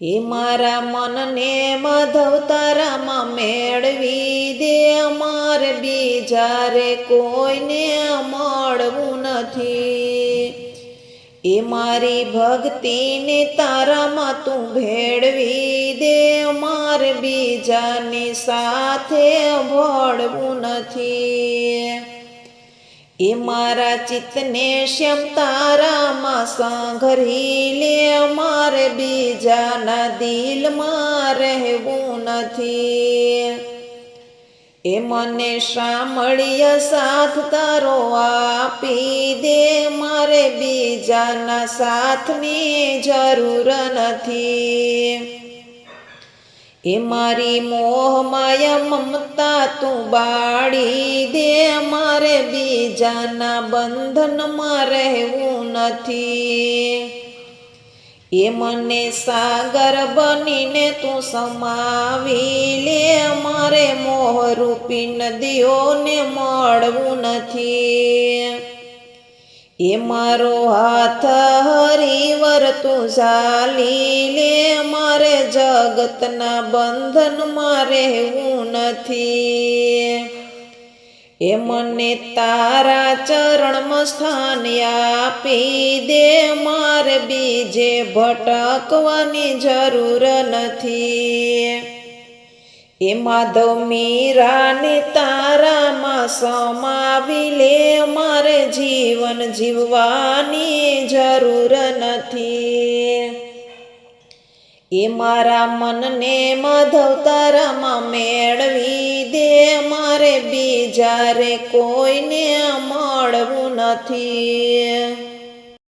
એ મારા મનને માધવ તારામાં મેળવી દે, અમારે બીજા રે કોઈને મળવું નથી। એ મારી ભક્તિને તારામાં તું ભેળવી દે, અમારે બીજાની સાથે ભળવું નથી। એ મારા ચિત્તને શ્યામ તારામાં સંઘરી લે, અમારે બીજાના દિલમાં રહેવું નથી। એ મને સાંભળ્ય સાથ તારો આપી દે, મારે બીજાના સાથની જરૂર નથી। એ મારી મોહ માયા મમતા તું બાળી દે, મારે બીજાના બંધનમાં રહેવું નથી। એ મને સાગર બનીને તું સમાવી લે, મારે મોહરૂપી નદીઓને મળવું નથી। એ મારો હાથ હરિવર તું ઝાલી લે, મારે જગતના બંધનમાં રહેવું નથી। એ મને તારા ચરણમાં સ્થાન આપી દે, મારે બીજે ભટકવાની જરૂર નથી। એ માધવ મીરાને તારામાં સમાવી લે, મારે જીવન જીવવાની જરૂર નથી। એ મારા મનને માધવ તારામાં મેળવી દે, મારે બીજા રે કોઈને મળવું નથી।